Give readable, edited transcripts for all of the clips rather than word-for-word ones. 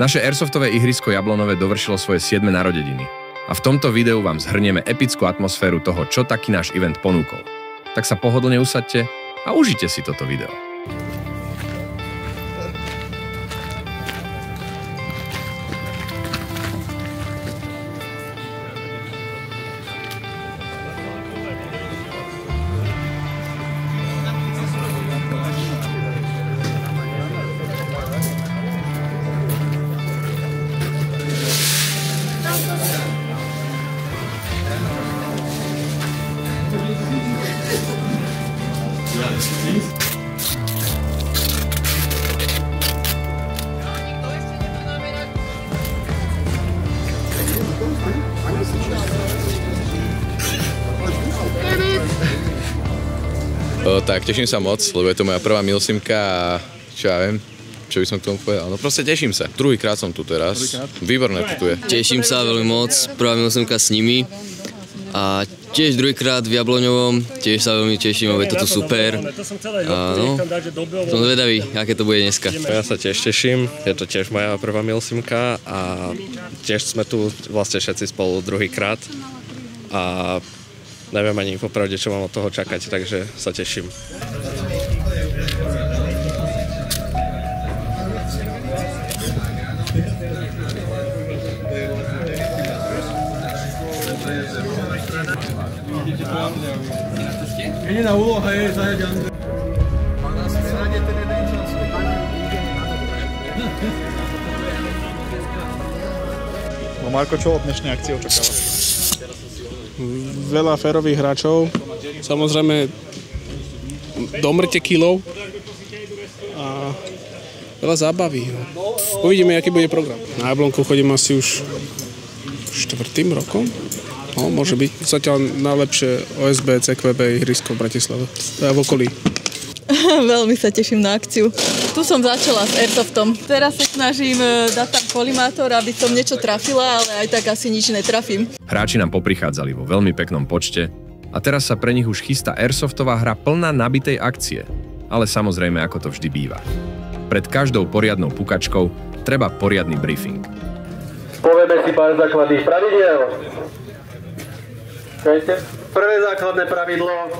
Naše airsoftové ihrisko Jablonové dovršilo svoje 7. narodeniny a v tomto videu vám zhrnieme epickú atmosféru toho, čo taký náš event ponúkol. Tak sa pohodlne usaďte a užite si toto video. Tak teším sa moc, lebo je to moja prvá milsimka a čo ja viem, čo by som k tomu povedal. No proste teším sa. Druhýkrát som tu teraz. Výborné to tu je. Teším sa veľmi moc, prvá milsimka s nimi a tiež druhýkrát v Jabloňovom, tiež sa veľmi teším, lebo je to tu super. A no, som zvedavý, aké to bude dneska. Ja sa tiež teším, je to tiež moja prvá milsimka a tiež sme tu vlastne všetci spolu druhýkrát a neviem ani popravde, čo mám od toho čakať, takže sa teším. Jediná úloha je zajať Andrej. No Marko, čo od dnešnej akcie očakáva? Veľa férových hráčov, samozrejme domrte kilov a veľa zábavy. Uvidíme, aký bude program. Na Jablonku chodím asi už 4. rokom. No, môže byť zatiaľ najlepšie OSB, CQB ihrisko v Bratislave. V okolí. Veľmi sa teším na akciu. Tu som začala s airsoftom. Teraz sa snažím dať tam kolimátor, aby som niečo trafila, ale aj tak asi nič netrafím. Hráči nám poprichádzali vo veľmi peknom počte a teraz sa pre nich už chystá airsoftová hra plná nabitej akcie. Ale samozrejme, ako to vždy býva. Pred každou poriadnou pukačkou treba poriadny briefing. Povieme si pár základných pravidiel. Prvé základné pravidlo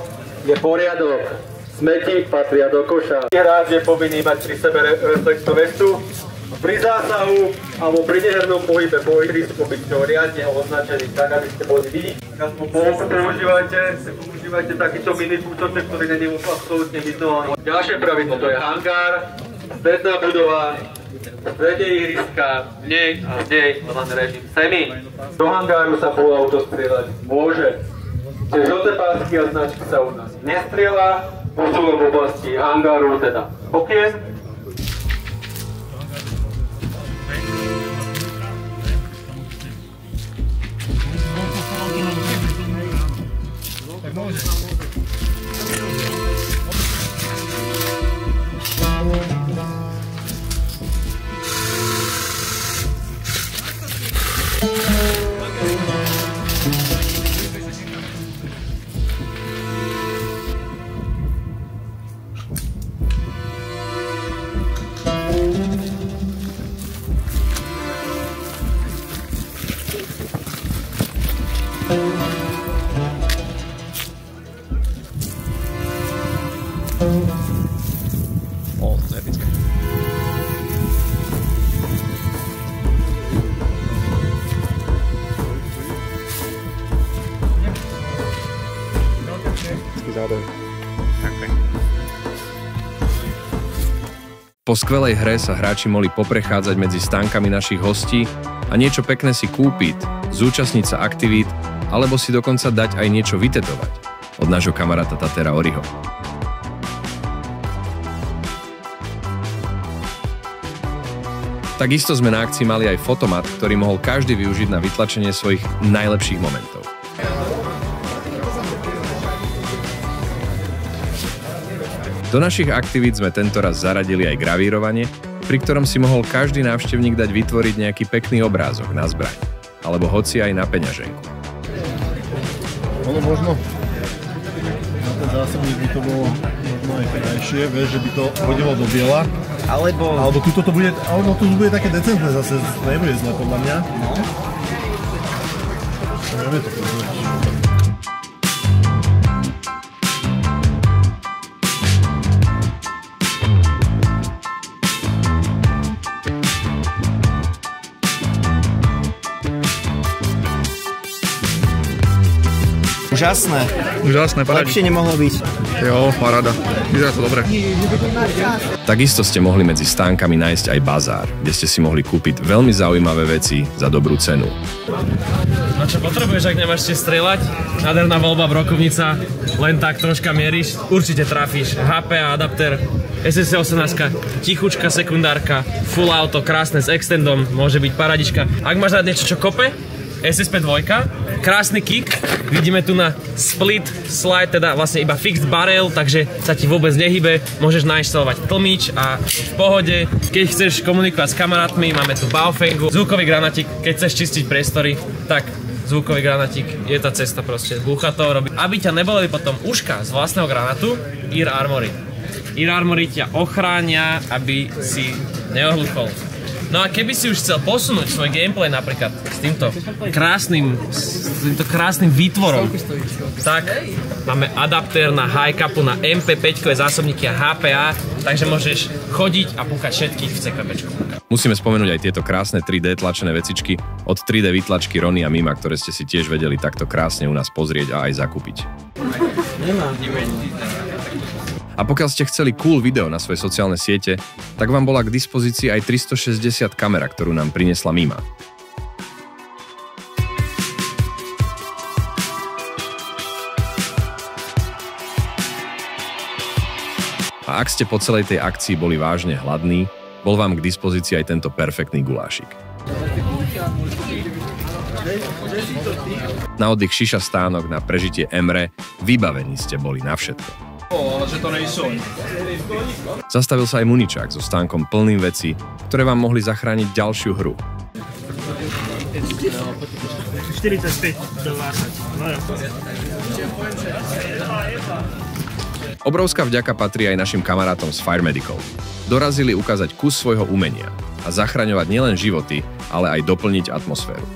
je poriadok. Smeti patria do koša. Hráč je povinný mať pri sebe reflexnú vestu. Pri zásahu alebo pri nehernom pohybe po ihrisku byť riadne označený tak, aby ste boli vidieť. Používajte takýto mini púčoček, ktorý není absolútne vizuálny. Ďalšie pravidlo, to je hangár, stredná budova, v strede ihriska, v nej a v nej len režim semi. Do hangáru sa polauto strieľať môže. Tie žlté pásky a značky sa u nás nestrieľa. Posúvam v oblasti hangáru, teda okien. O, to je epické. Po skvelej hre sa hráči mohli poprechádzať medzi stánkami našich hostí a niečo pekné si kúpiť, zúčastniť sa aktivít alebo si dokonca dať aj niečo vytetovať od nášho kamaráta Tatera Oriho. Takisto sme na akcii mali aj fotomat, ktorý mohol každý využiť na vytlačenie svojich najlepších momentov. Do našich aktivít sme tentoraz zaradili aj gravírovanie, pri ktorom si mohol každý návštevník dať vytvoriť nejaký pekný obrázok na zbraň, alebo hoci aj na peňaženku. Ono možno na ten zásobník by to bolo možno aj krajšie, vieš, že by to hodilo do biela Alebo tuto to bude, alebo tu bude také decentné zase, nebude zle podľa mňa. Nebude to pozrieť. Úžasné, parádi. Lepšie nemohlo byť. Jo, paráda. Vyzerá to dobre. Takisto ste mohli medzi stánkami nájsť aj bazár, kde ste si mohli kúpiť veľmi zaujímavé veci za dobrú cenu. No čo potrebuješ, ak nemáš ste strieľať? Nádherná voľba, brokovnica, len tak troška mieríš, určite trafíš. HPA adapter, SSC-18, tichučka sekundárka, full auto, krásne s extendom, môže byť paradička. Ak máš rád niečo, čo kope, SSP 2, krásny kick, vidíme tu na split slide, teda vlastne iba fixed barrel, takže sa ti vôbec nehybe, môžeš nainštalovať tlmič a v pohode, keď chceš komunikovať s kamarátmi, máme tu Baofengu, zvukový granatík, keď chceš čistiť priestory, tak zvukový granatík je tá cesta proste, búcha to robí. Aby ťa neboleli potom uška z vlastného granátu, Ear Armory. Ear Armory ťa ochránia, aby si neohluchol. No a keby si už chcel posunúť svoj gameplay napríklad s týmto krásnym výtvorom, tak máme adaptér na high-capu, na MP5-kové zásobníky a HPA, takže môžeš chodiť a púkať všetkých v CKBčku. Musíme spomenúť aj tieto krásne 3D tlačené vecičky od 3D vytlačky Rony a Mima, ktoré ste si tiež vedeli takto krásne u nás pozrieť a aj zakúpiť. A pokiaľ ste chceli cool video na svoje sociálne siete, tak vám bola k dispozícii aj 360 kamera, ktorú nám priniesla Mima. A ak ste po celej tej akcii boli vážne hladní, bol vám k dispozícii aj tento perfektný gulášik. Na oddych šiša stánok, na prežitie Emre, vybavení ste boli na všetko. Zastavil sa aj muničák so stánkom plným vecí, ktoré vám mohli zachrániť ďalšiu hru. 45 do 20. Obrovská vďaka patrí aj našim kamarátom z Fire Medical. Dorazili ukázať kus svojho umenia a zachraňovať nielen životy, ale aj doplniť atmosféru.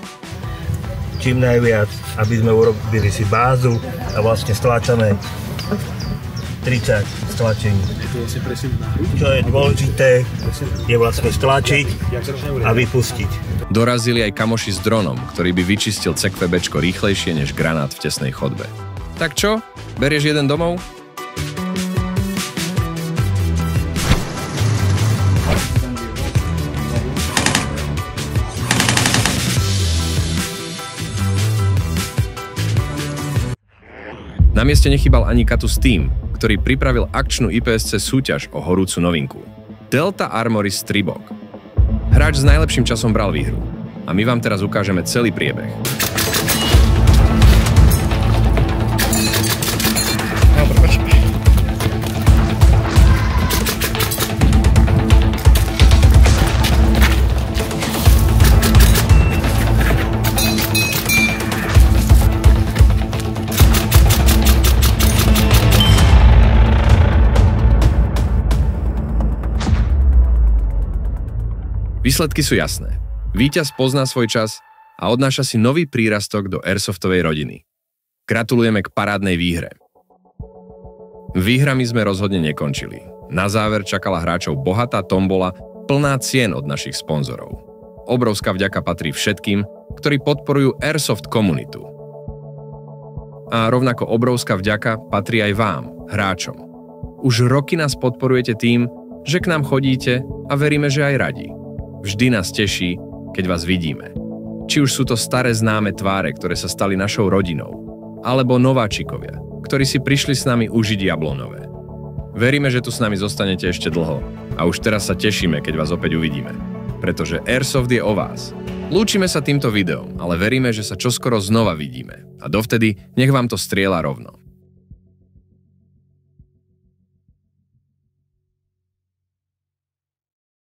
Čím najviac, aby sme urobili si bázu a vlastne stláčame 30 stlačení. Čo je dôležité, je vlastne stlačiť a vypustiť. Dorazili aj kamoši s dronom, ktorý by vyčistil CKBčko rýchlejšie než granát v tesnej chodbe. Tak čo? Berieš jeden domov? Na mieste nechýbal ani Katus Team, ktorý pripravil akčnú IPSC súťaž o horúcu novinku. Delta Armory Stribok. Hráč s najlepším časom bral výhru. A my vám teraz ukážeme celý priebeh. Výsledky sú jasné. Víťaz pozná svoj čas a odnáša si nový prírastok do airsoftovej rodiny. Gratulujeme k parádnej výhre. Výhrami sme rozhodne nekončili. Na záver čakala hráčov bohatá tombola plná cien od našich sponzorov. Obrovská vďaka patrí všetkým, ktorí podporujú airsoft komunitu. A rovnako obrovská vďaka patrí aj vám, hráčom. Už roky nás podporujete tým, že k nám chodíte a veríme, že aj radi. Vždy nás teší, keď vás vidíme. Či už sú to staré známe tváre, ktoré sa stali našou rodinou, alebo nováčikovia, ktorí si prišli s nami užiť jablonové. Veríme, že tu s nami zostanete ešte dlho a už teraz sa tešíme, keď vás opäť uvidíme. Pretože Airsoft je o vás. Lúčime sa týmto videom, ale veríme, že sa čoskoro znova vidíme. A dovtedy nech vám to strieľa rovno.